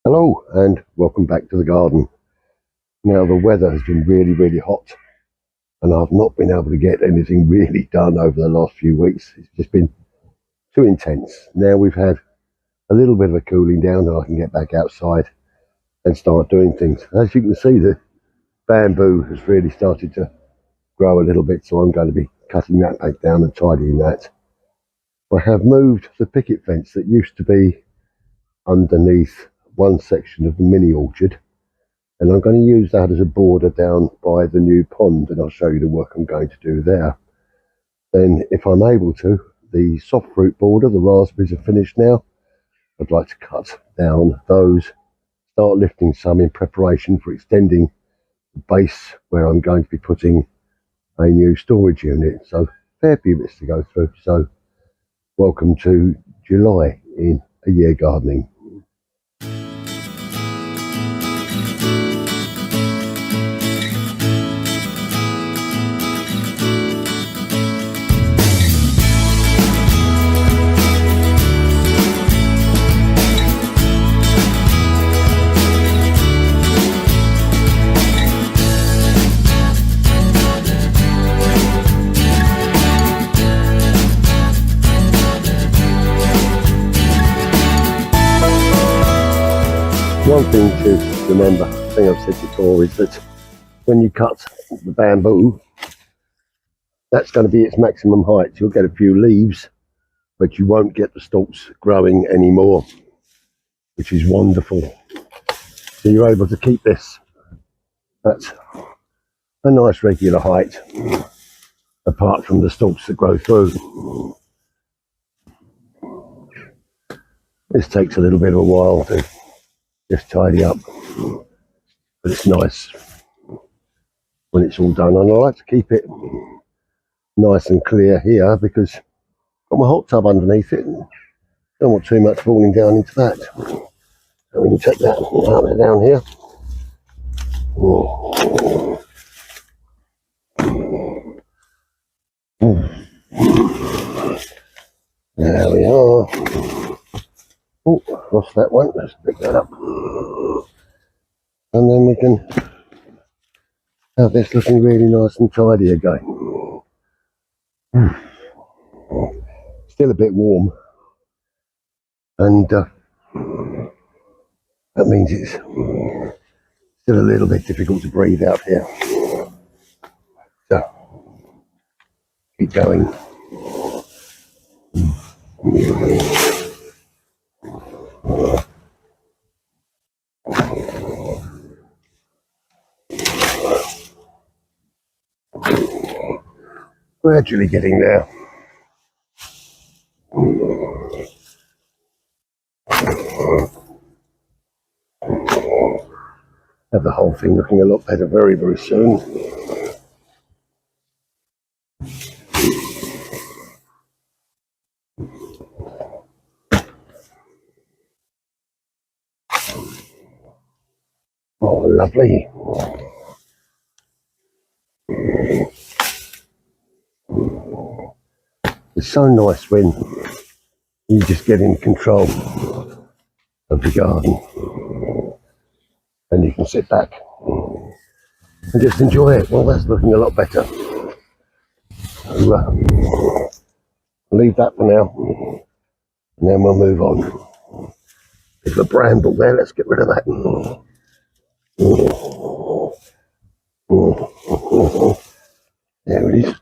Hello and welcome back to the garden. Now the weather has been really hot and I've not been able to get anything really done over the last few weeks. It's just been too intense. Now we've had a little bit of a cooling down and I can get back outside and start doing things. As you can see, the bamboo has really started to grow a little bit, so I'm going to be cutting that back down and tidying that. I have moved the picket fence that used to be underneath one section of the mini orchard, and I'm going to use that as a border down by the new pond, and I'll show you the work I'm going to do there. Then, if I'm able to, the soft fruit border, the raspberries are finished now. I'd like to cut down those, start lifting some in preparation for extending the base where I'm going to be putting a new storage unit. So, fair few bits to go through. So, welcome to July in A Year Gardening. One thing to remember, I think I've said before, is that when you cut the bamboo, that's going to be its maximum height. You'll get a few leaves, but you won't get the stalks growing anymore, which is wonderful. So you're able to keep this at a nice regular height, apart from the stalks that grow through. This takes a little bit of a while to just tidy up, but it's nice when it's all done. And I like to keep it nice and clear here because I've got my hot tub underneath it. Don't want too much falling down into that. So we can take that out down here. There we are. Oh, lost that one. Let's pick that up. And then we can have this looking really nice and tidy again. Still a bit warm. And that means it's still a little bit difficult to breathe out here. So, keep going. Gradually getting there. Have the whole thing looking a lot better very soon. Oh, lovely. It's so nice when you just get in control of the garden and you can sit back and just enjoy it. Well, that's looking a lot better. So, leave that for now and then we'll move on. There's a bramble there, let's get rid of that. There it is.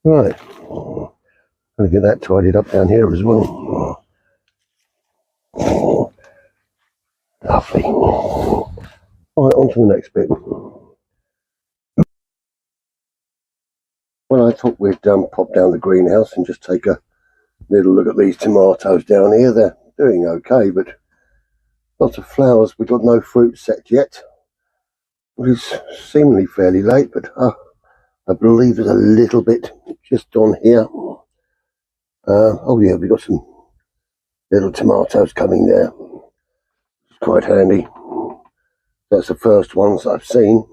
Right, I'm going to get that tidied up down here as well. Lovely. Right, on to the next bit. Well, I thought we'd pop down the greenhouse and just take a little look at these tomatoes down here. They're doing okay, but lots of flowers. We've got no fruit set yet. It's seemingly fairly late, but I believe there's a little bit just on here. Oh yeah, we've got some little tomatoes coming there. It's quite handy. That's the first ones I've seen.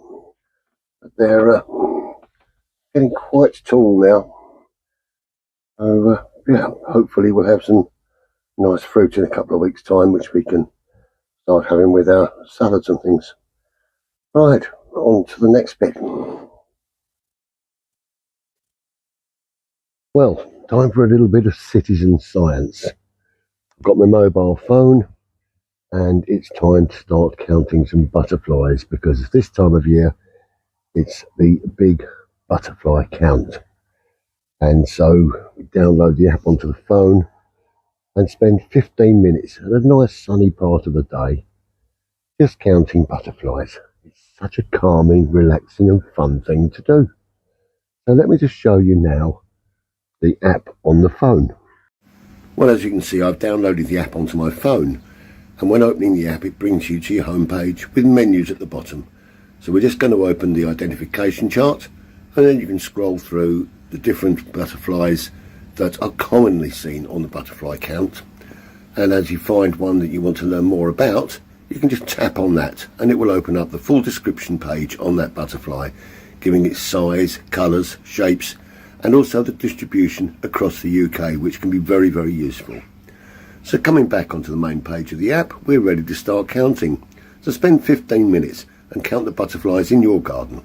But they're getting quite tall now. So yeah, hopefully we'll have some nice fruit in a couple of weeks' time, which we can start having with our salads and things. Right, on to the next bit. Well, time for a little bit of citizen science. I've got my mobile phone and it's time to start counting some butterflies, because this time of year it's the big butterfly count. And so we download the app onto the phone and spend 15 minutes at a nice sunny part of the day just counting butterflies. It's such a calming, relaxing and fun thing to do. So let me just show you now the app on the phone. Well, as you can see, I've downloaded the app onto my phone, and when opening the app it brings you to your home page with menus at the bottom. So we're just going to open the identification chart, and then you can scroll through the different butterflies that are commonly seen on the butterfly count. And as you find one that you want to learn more about, you can just tap on that and it will open up the full description page on that butterfly, giving its size, colours, shapes and also the distribution across the UK, which can be very, very useful. So coming back onto the main page of the app, we're ready to start counting. So spend 15 minutes and count the butterflies in your garden.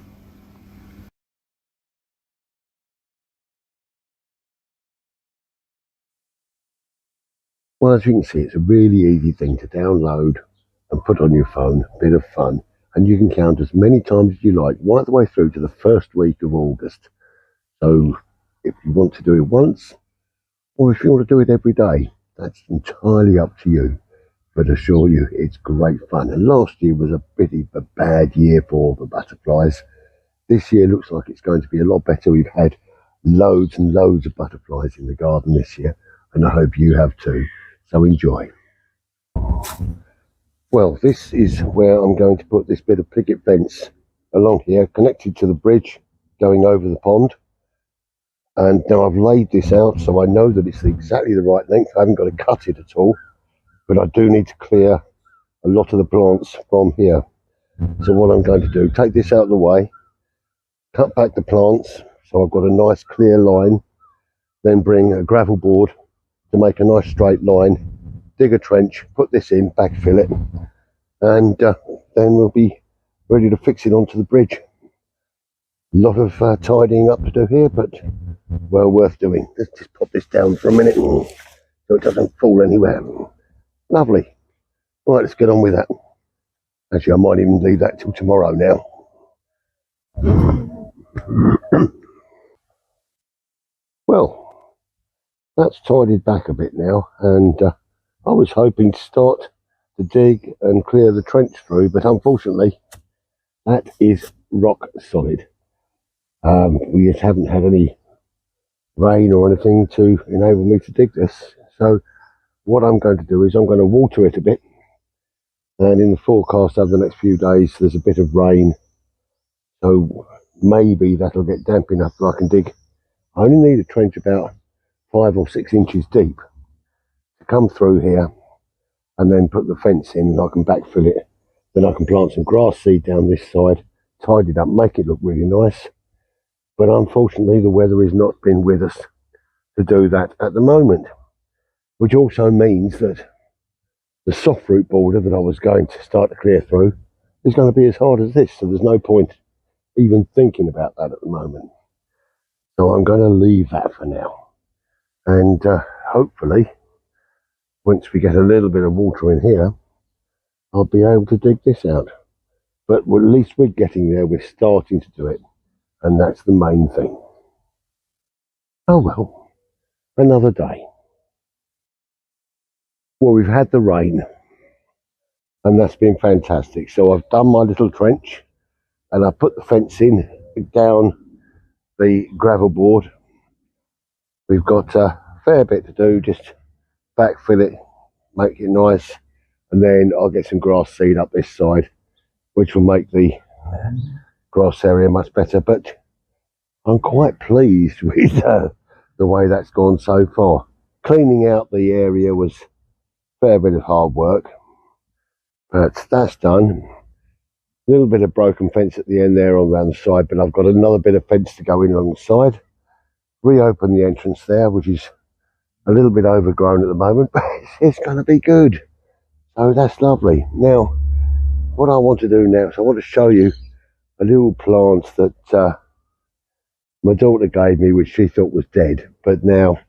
Well, as you can see, it's a really easy thing to download and put on your phone, a bit of fun, and you can count as many times as you like, right the way through to the first week of August. So if you want to do it once, or if you want to do it every day, that's entirely up to you. But I assure you, it's great fun. And last year was a bit of a bad year for the butterflies. This year looks like it's going to be a lot better. We've had loads and loads of butterflies in the garden this year, and I hope you have too. So enjoy. Well, this is where I'm going to put this bit of picket fence along here, connected to the bridge going over the pond. And now I've laid this out so I know that it's exactly the right length. I haven't got to cut it at all, but I do need to clear a lot of the plants from here. So what I'm going to do, take this out of the way, cut back the plants so I've got a nice clear line, then bring a gravel board to make a nice straight line, dig a trench, put this in, backfill it, and then we'll be ready to fix it onto the bridge. A lot of tidying up to do here, but well worth doing. Let's just pop this down for a minute so it doesn't fall anywhere. Lovely. Right, let's get on with that. Actually, I might even leave that till tomorrow now. Well, that's tidied back a bit now, and I was hoping to start to dig and clear the trench through, but unfortunately that is rock solid. We just haven't had any rain or anything to enable me to dig this, so what I'm going to do is I'm going to water it a bit, and in the forecast over the next few days there's a bit of rain, so maybe that'll get damp enough that I can dig. I only need a trench about 5 or 6 inches deep to come through here and then put the fence in, and I can backfill it. Then I can plant some grass seed down this side, tidy it up, make it look really nice. But unfortunately the weather has not been with us to do that at the moment, which also means that the soft root border that I was going to start to clear through is going to be as hard as this, so there's no point even thinking about that at the moment. So I'm going to leave that for now, and hopefully once we get a little bit of water in here I'll be able to dig this out. But at least we're getting there, we're starting to do it, and that's the main thing. Oh well, another day. Well, we've had the rain and that's been fantastic. So I've done my little trench and I put the fence in down the gravel board. We've got a fair bit to do, just backfill it, make it nice, and then I'll get some grass seed up this side, which will make the grass area much better. But I'm quite pleased with the way that's gone so far. Cleaning out the area was a fair bit of hard work, but that's done. A little bit of broken fence at the end there on around the side, but I've got another bit of fence to go in along the side. Reopen the entrance there, which is a little bit overgrown at the moment, but it's going to be good. So that's lovely. Now, what I want to do now is I want to show you a little plant that my daughter gave me, which she thought was dead, but now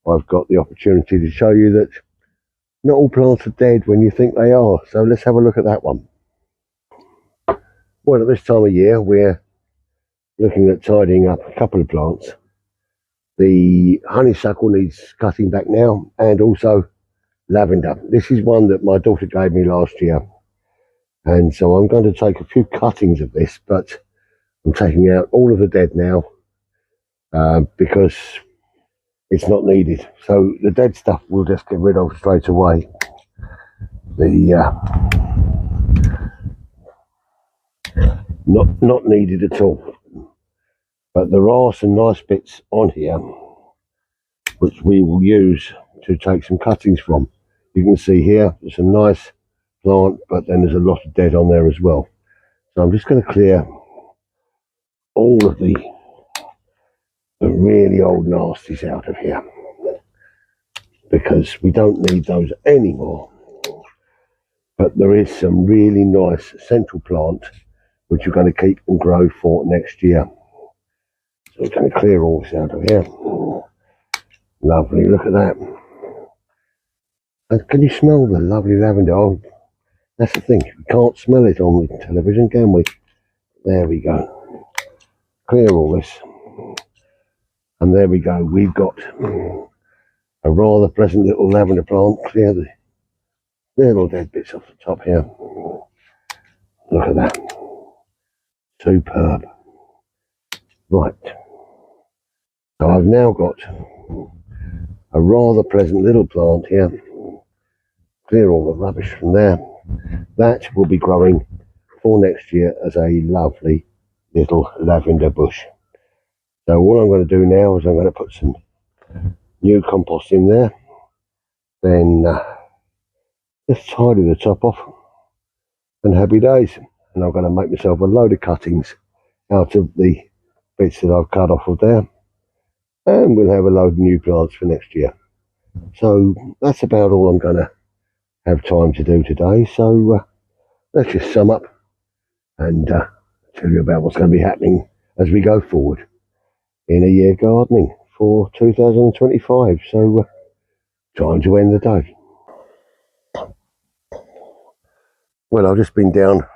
I've got the opportunity to show you that not all plants are dead when you think they are. So let's have a look at that one. Well, at this time of year, we're looking at tidying up a couple of plants. The honeysuckle needs cutting back now, and also lavender. This is one that my daughter gave me last year, and so I'm going to take a few cuttings of this, but I'm taking out all of the dead now because it's not needed. So the dead stuff we'll just get rid of straight away. Not needed at all. But there are some nice bits on here which we will use to take some cuttings from. You can see here there's a nice plant, but then there's a lot of dead on there as well. So I'm just going to clear all of the really old nasties out of here, because we don't need those anymore. But there is some really nice central plant which we're going to keep and grow for next year. So we're going to clear all this out of here. Lovely, look at that. And can you smell the lovely lavender? Oh, that's the thing, we can't smell it on the television, can we? There we go. Clear all this. And there we go, we've got a rather pleasant little lavender plant. Clear the little dead bits off the top here. Look at that. Superb. Right. So I've now got a rather pleasant little plant here. Clear all the rubbish from there. That will be growing for next year as a lovely little lavender bush. So all I'm going to do now is I'm going to put some new compost in there, then just tidy the top off, and happy days. And I'm going to make myself a load of cuttings out of the bits that I've cut off of there, and we'll have a load of new plants for next year. So that's about all I'm going to have time to do today. So let's just sum up and tell you about what's going to be happening as we go forward in a year gardening for 2025. So time to end the day. Well, I've just been down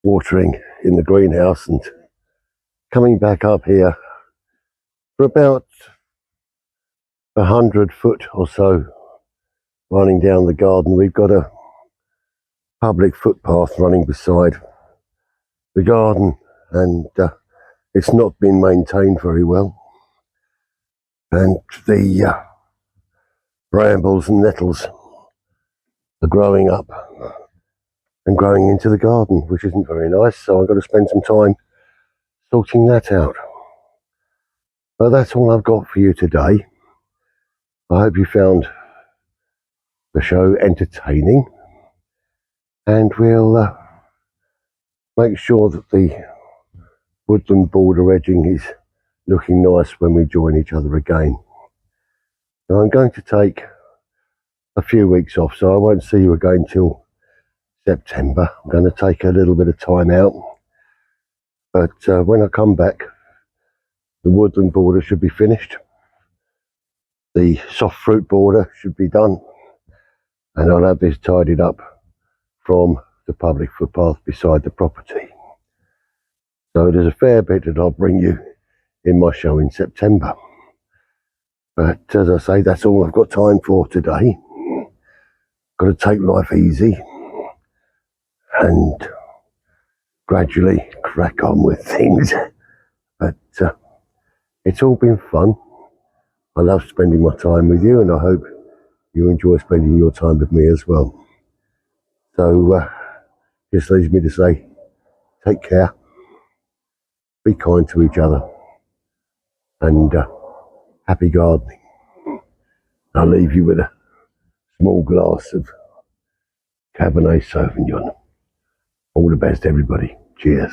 watering in the greenhouse and coming back up here for about 100 foot or so running down the garden. We've got a public footpath running beside the garden, and it's not been maintained very well, and the brambles and nettles are growing up and growing into the garden, which isn't very nice. So I've got to spend some time sorting that out. But that's all I've got for you today. I hope you found the show entertaining, and we'll make sure that the woodland border edging is looking nice when we join each other again. Now I'm going to take a few weeks off, so I won't see you again till September. I'm going to take a little bit of time out, but when I come back, the woodland border should be finished, the soft fruit border should be done, and I'll have this tidied up from the public footpath beside the property. So there's a fair bit that I'll bring you in my show in September. But as I say, that's all I've got time for today. Got to take life easy and gradually crack on with things. But it's all been fun. I love spending my time with you, and I hope you enjoy spending your time with me as well. So just leaves me to say, take care, be kind to each other, and happy gardening. I'll leave you with a small glass of Cabernet Sauvignon. All the best, everybody. Cheers.